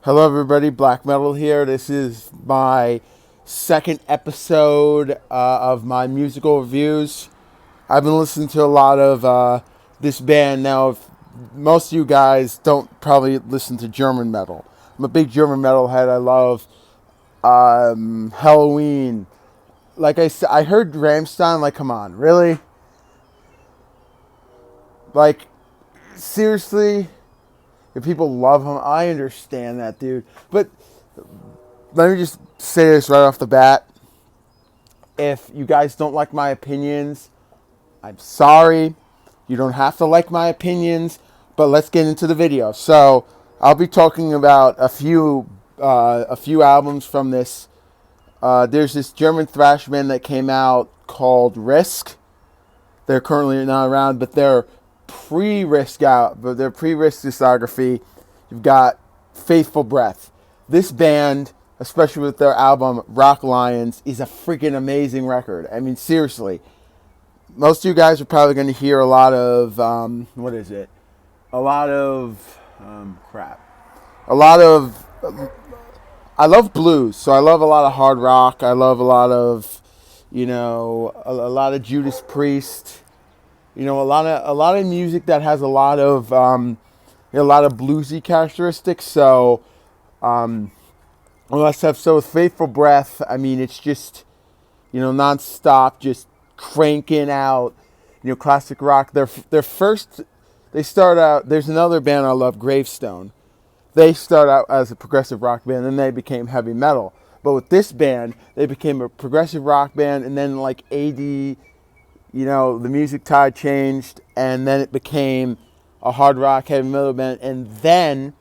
Hello, everybody. Black Metal here. This is my second episode of my musical reviews. I've been listening to a lot of this band now. If most of you guys don't probably listen to German metal. I'm a big German metal head. I love Halloween. Like I said, I heard Rammstein. Like, come on, really? Like, seriously? If people love him, I understand that, dude. But let me just say this right off the bat. If you guys don't like my opinions, I'm sorry. You don't have to like my opinions, but let's get into the video. So I'll be talking about a few albums from this. There's this German thrash band that came out called Risk. They're currently not around, but they're pre-Risk out, but their pre-Risk discography. You've got Faithful Breath. This band, especially with their album Rock Lions, is a freaking amazing record. I mean, seriously. Most of you guys are probably going to hear a lot of, what is it? A lot of, crap. A lot of, I love blues, so I love a lot of hard rock. I love a lot of, a lot of Judas Priest. A lot of music that has a lot of bluesy characteristics. So, with Faithful Breath, I mean, it's just, nonstop, just cranking out, classic rock. They start out. There's another band I love, Gravestone. They start out as a progressive rock band, and they became heavy metal. But with this band, they became a progressive rock band, and then like AD. The music tide changed, and then it became a hard rock heavy metal band. And then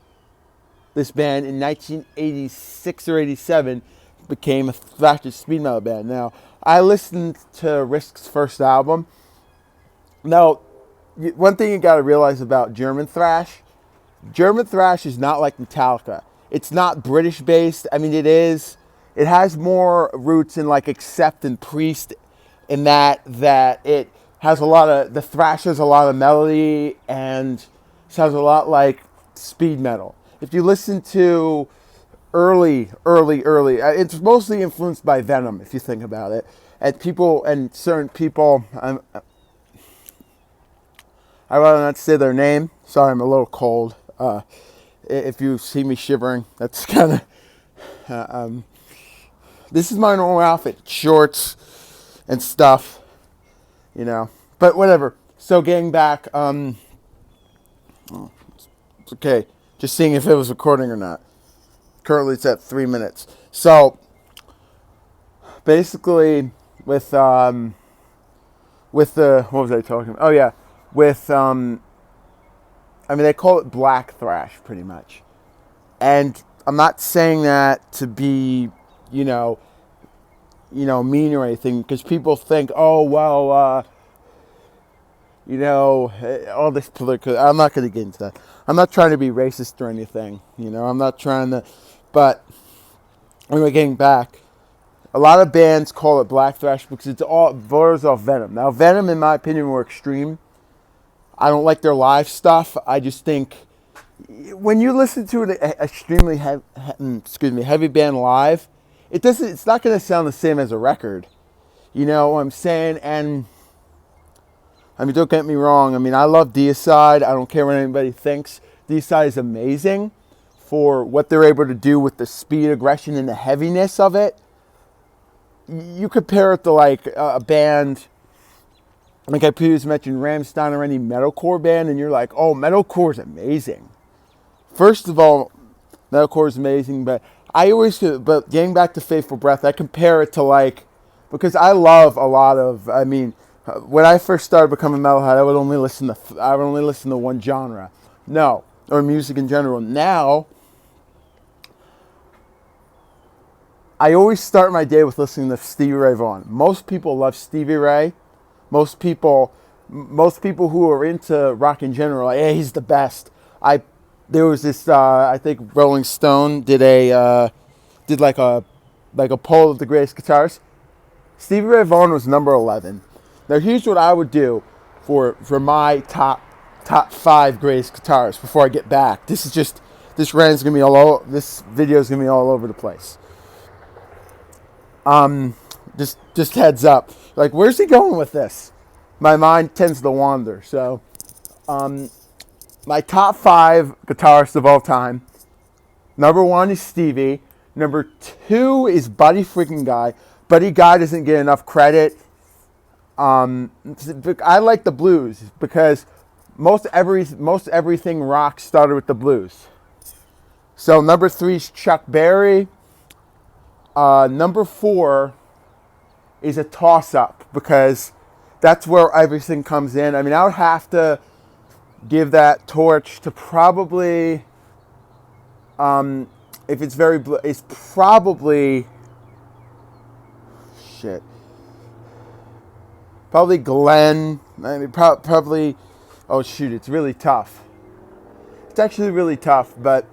this band in 1986 or 87 became a thrash speed metal band. Now, I listened to Risk's first album. Now, one thing you got to realize about German thrash is not like Metallica. It's not British based. I mean, it is. It has more roots in like Accept and Priest, in that it has the thrash has a lot of melody and sounds a lot like speed metal. If you listen to early, it's mostly influenced by Venom, if you think about it. And certain people, I'd rather not say their name. Sorry, I'm a little cold. If you see me shivering, that's kind of, this is my normal outfit, shorts and stuff, but whatever. So getting back, it's okay. Just seeing if it was recording or not. Currently it's at 3 minutes. So basically with the, what was I talking about? Oh yeah. They call it black thrash pretty much. And I'm not saying that to be, mean or anything, because people think, oh, well, all this political. I'm not going to get into that. I'm not trying to be racist or anything. I'm not trying to. But anyway, getting back, a lot of bands call it black thrash because it borders off Venom. Now, Venom, in my opinion, were extreme. I don't like their live stuff. I just think when you listen to an extremely heavy band live, it's not going to sound the same as a record. You know what I'm saying? And don't get me wrong. I love Deicide. I don't care what anybody thinks. Deicide is amazing for what they're able to do with the speed, aggression, and the heaviness of it. You compare it to like a band, like I previously mentioned, Rammstein, or any metalcore band, and you're like, oh, metalcore is amazing. First of all, metalcore is amazing, but getting back to Faithful Breath, I compare it to because I love a lot of, when I first started becoming a metalhead, I would only listen to one genre. No, or music in general. Now, I always start my day with listening to Stevie Ray Vaughan. Most people love Stevie Ray. Most people who are into rock in general, like, hey, he's the best. There was this, I think Rolling Stone did a poll of the greatest guitarists. Stevie Ray Vaughan was number 11. Now here's what I would do for my top 5 greatest guitarists before I get back. This this rant's gonna be this video is gonna be all over the place. Just heads up. Like, where's he going with this? My mind tends to wander. So, my top 5 guitarists of all time. Number 1 is Stevie. Number 2 is Buddy freaking Guy. Buddy Guy doesn't get enough credit. I like the blues because most everything rock started with the blues. So number 3 is Chuck Berry. Number 4 is a toss-up because that's where everything comes in. I mean, I would have to give that torch to probably, if it's very blue, it's probably, probably Glenn. I mean, probably, oh shoot, it's really tough. It's actually really tough, but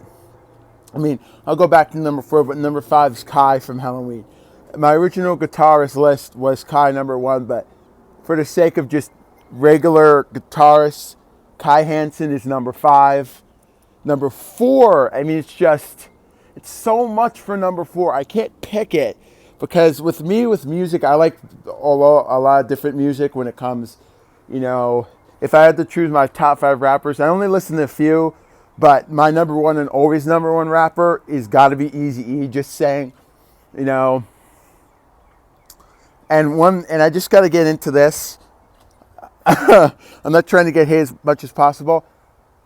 I mean, I'll go back to number 4, but number 5 is Kai from Halloween. My original guitarist list was Kai number 1, but for the sake of just regular guitarists, Kai Hansen is number 5. Number 4, I mean, it's so much for number 4. I can't pick it because with music, I like a lot of different music when it comes, if I had to choose my top 5 rappers, I only listen to a few, but my number 1 and always number 1 rapper is got to be Eazy-E, just saying, and I just got to get into this. I'm not trying to get hate as much as possible.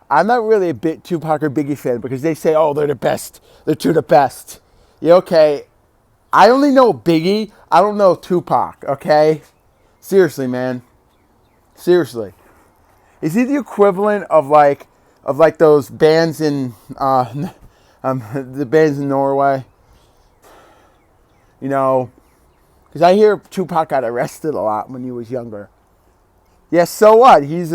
I'm not really a bit Tupac or Biggie fan because they say, oh, they're the best. They're two the best. Yeah, okay. I only know Biggie. I don't know Tupac, okay? Seriously, man. Seriously. Is he the equivalent of like those bands in the bands in Norway? Because I hear Tupac got arrested a lot when he was younger. Yeah, so what? He's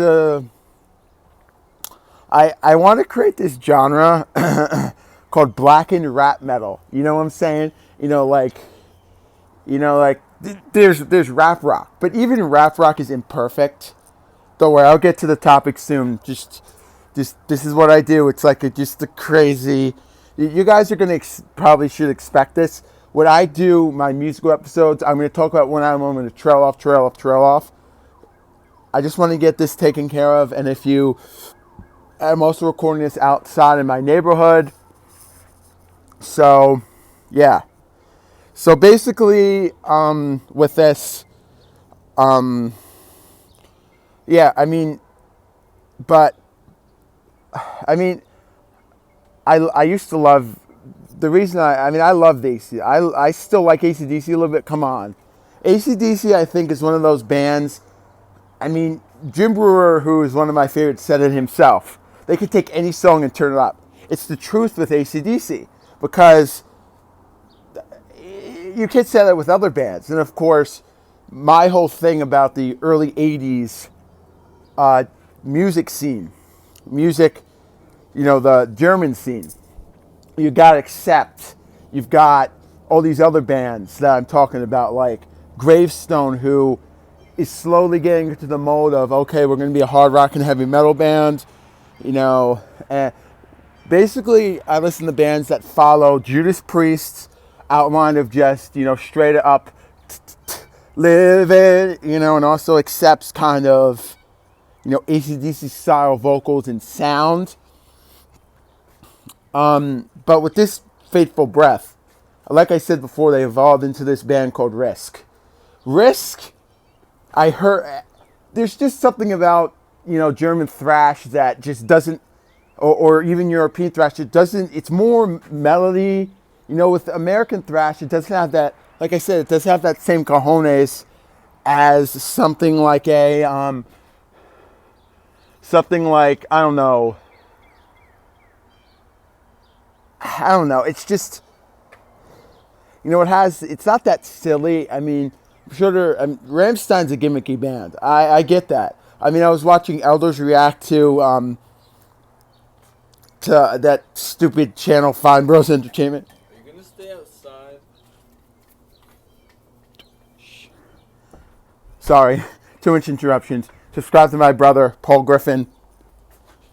I want to create this genre called blackened rap metal. You know what I'm saying? There's rap rock, but even rap rock is imperfect. Don't worry, I'll get to the topic soon. Just this is what I do. It's like just the crazy. You guys are gonna probably should expect this. When I do my musical episodes, I'm gonna talk about one album. I'm gonna trail off. I just want to get this taken care of, and I'm also recording this outside in my neighborhood. So, yeah. So basically, with this, yeah, I mean, I used to love, the reason I love AC. I still like ACDC a little bit. Come on. ACDC, I think, is one of those bands. I mean, Jim Brewer, who is one of my favorites, said it himself. They could take any song and turn it up. It's the truth with AC/DC because you can't say that with other bands. And of course, my whole thing about the early 80s music scene, the German scene, you got Accept. You've got all these other bands that I'm talking about, like Gravestone, who is slowly getting into the mode of, okay, we're going to be a hard rock and heavy metal band, and basically I listen to bands that follow Judas Priest's outline of just, straight up live it, and also accepts kind of, AC/DC style vocals and sound. But with this Faithful Breath, like I said before, they evolved into this band called Risk. I heard there's just something about, German thrash that just doesn't, or even European thrash, it's more melody. With American thrash, it doesn't have that, like I said, it doesn't have that same cojones as something like I don't know. It's just, it's not that silly. I mean, I'm sure Rammstein's a gimmicky band. I get that. I mean, I was watching Elders react to that stupid channel, Fine Bros Entertainment. Are you going to stay outside? Sorry, too much interruptions. Subscribe to my brother, Paul Griffin.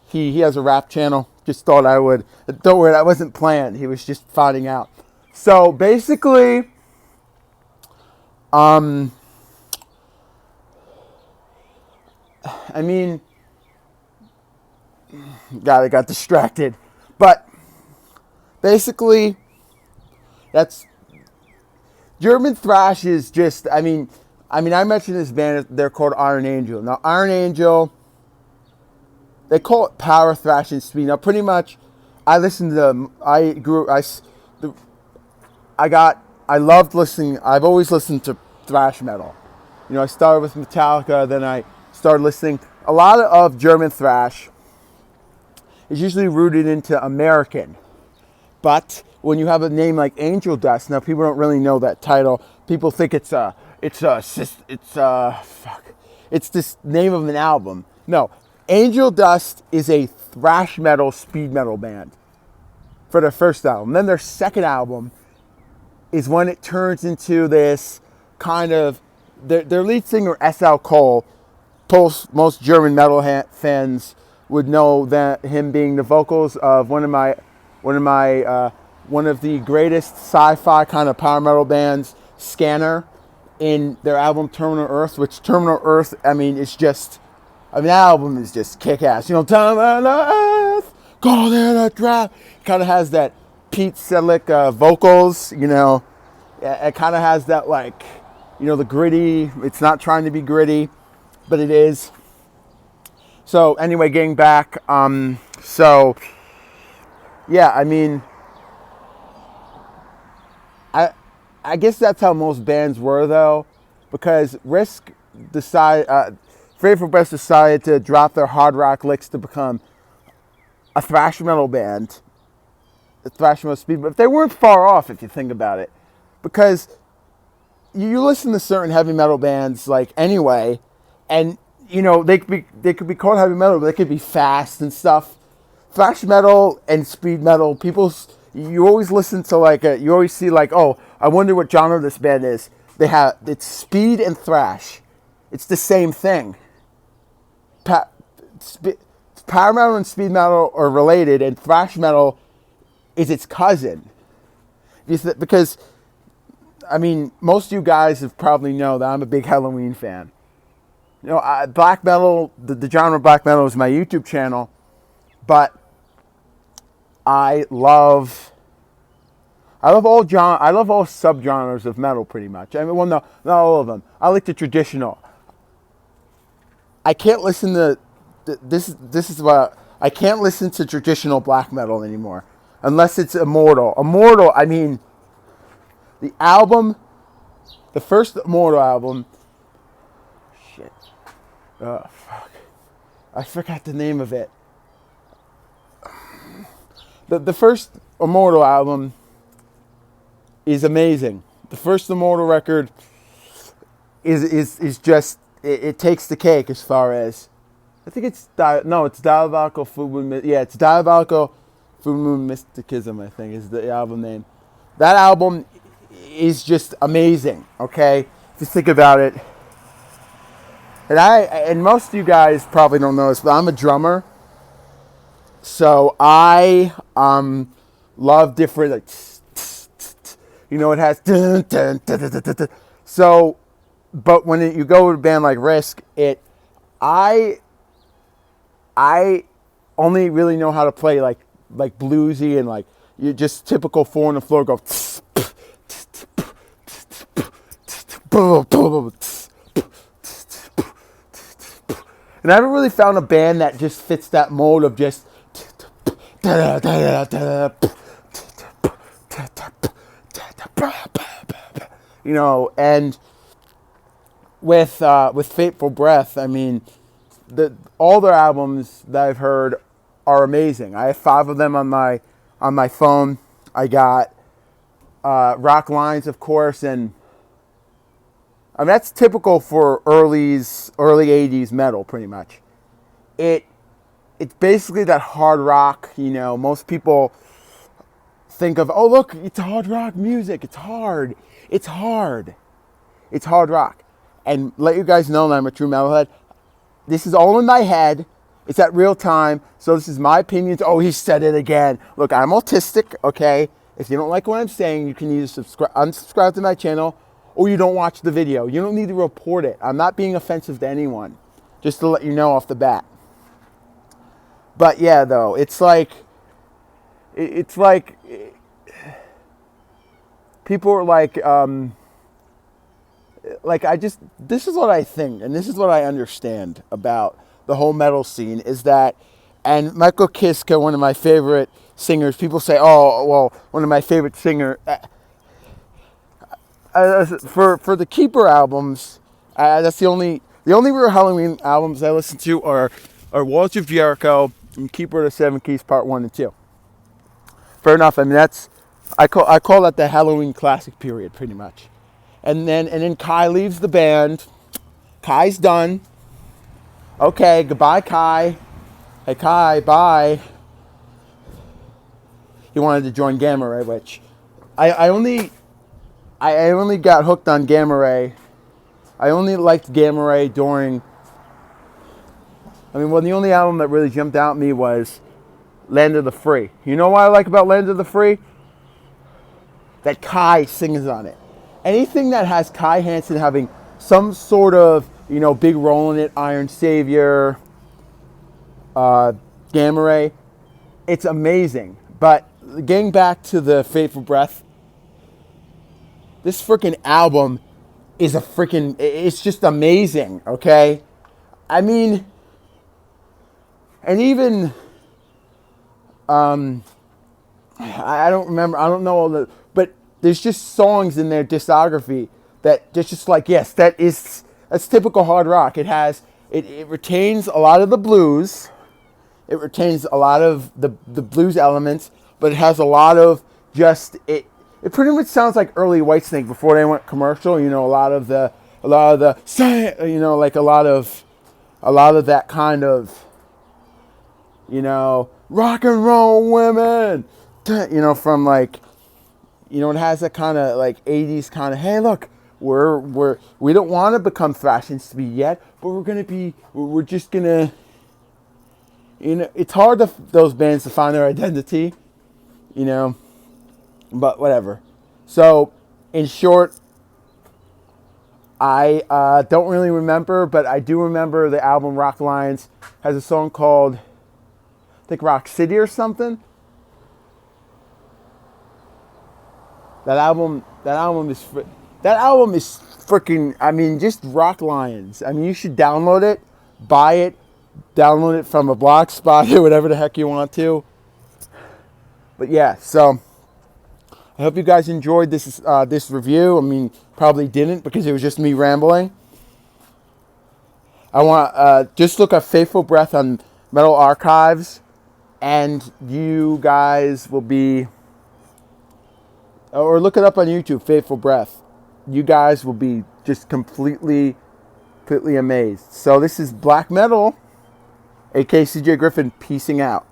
He has a rap channel. Just thought I would. Don't worry, that wasn't planned. He was just finding out. So basically, I mean, I got distracted. But basically, that's German thrash is just. I mean, I mentioned this band. They're called Iron Angel. Now, Iron Angel, they call it power thrash and speed. Now, pretty much, I listened to them. I loved listening. I've always listened to thrash metal. You know, I started with Metallica, then I started listening. A lot of German thrash is usually rooted into American. But when you have a name like Angel Dust, now people don't really know that title. People think it's this name of an album. No, Angel Dust is a thrash metal, speed metal band for their first album. Then their second album is when it turns into this kind of, their lead singer S.L. Cole, most German metal fans would know that him being the vocals of one of the greatest sci-fi kind of power metal bands, Scanner, in their album Terminal Earth, which Terminal Earth, it's just, that album is just kick-ass. You know, Terminal Earth, go there to drop. It kind of has that Pete Sedlick vocals, you know. It kind of has that, like, you know, the gritty. It's not trying to be gritty, but it is. So anyway, getting back, I guess that's how most bands were, though, because Faithful Breath decided to drop their hard rock licks to become a thrash metal band, a thrash metal speed. But they weren't far off if you think about it, because you listen to certain heavy metal bands, like, anyway, and you know they could be called heavy metal, but they could be fast and stuff. Thrash metal and speed metal, you always listen to you always see like, oh, I wonder what genre this band is. It's speed and thrash. It's the same thing. Power metal and speed metal are related, and thrash metal is its cousin. Because, most of you guys have probably know that I'm a big Halloween fan. You know, black metal, the genre of black metal is my YouTube channel, but I love all subgenres of metal pretty much. No, not all of them. I like the traditional. I can't listen to I can't listen to traditional black metal anymore unless it's Immortal. Immortal, the first Immortal album. Shit. Oh fuck. I forgot the name of it. The first Immortal album is amazing. The first Immortal record is just, it takes the cake as far as, I think it's Diabolical Full Moon. Yeah, it's Diabolical Full Moon Mysticism, I think is the album name. That album is just amazing, okay? If you think about it. And most of you guys probably don't know this, but I'm a drummer. So I love different, like, you know, it has dun, dun, dun, dun, dun, dun. So, but when you go to a band like Risk, I only really know how to play like bluesy and like you just typical 4 on the floor go. And I haven't really found a band that just fits that mold of just, you know. And with Fateful Breath, all their albums that I've heard are amazing. I have 5 of them on my phone. I got Rock Lines, of course, and that's typical for early 80s metal, pretty much. It's basically that hard rock, you know. Most people think of, oh look, it's hard rock music. It's hard. It's hard rock. And let you guys know that I'm a true metalhead. This is all in my head. It's at real time. So this is my opinions. Oh, he said it again. Look, I'm autistic, okay? If you don't like what I'm saying, you can either unsubscribe to my channel or you don't watch the video. You don't need to report it. I'm not being offensive to anyone, just to let you know off the bat. But yeah, though, it's like people are like this is what I think, and this is what I understand about the whole metal scene is that, and Michael Kiske, one of my favorite singers, people say, oh, well, one of my favorite singer, for the Keeper albums, that's the only real Halloween albums I listen to are Walls of Jericho and Keeper of the Seven Keys Part 1 and 2. Fair enough. I mean, I call that the Halloween classic period, pretty much. And then Kai leaves the band. Kai's done. Okay, goodbye, Kai. Hey, Kai, bye. He wanted to join Gamma Ray, which I only got hooked on Gamma Ray. I only liked Gamma Ray during. The only album that really jumped out at me was Land of the Free. You know what I like about Land of the Free? That Kai sings on it. Anything that has Kai Hansen having some sort of, big role in it, Iron Savior, Gamma Ray, it's amazing. But getting back to the Fateful Breath, this freaking album is it's just amazing, okay? I mean, and even, I don't know all the, but there's just songs in their discography that just like, yes, that's typical hard rock. It retains a lot of the blues. It retains a lot of the blues elements, but it has a lot of it pretty much sounds like early Whitesnake before they went commercial. A lot of the like a lot of that kind of, rock and roll women, from like, it has that kind of like 80s kind of, hey, look, we don't want to become thrash and speed yet, but we're just gonna, it's hard for those bands to find their identity, but whatever. So, in short, I don't really remember, but I do remember the album Rock Lions has a song called, I think, Rock City or something. That album is freaking, just Rock Lions. You should download it, buy it, download it from a Blogspot or whatever the heck you want to. But yeah, so I hope you guys enjoyed this review. Probably didn't because it was just me rambling. I want just look up Faithful Breath on Metal Archives, and you guys will be, or look it up on YouTube, Faithful Breath. You guys will be just completely amazed. So this is Black Metal, aka CJ Griffin, peacing out.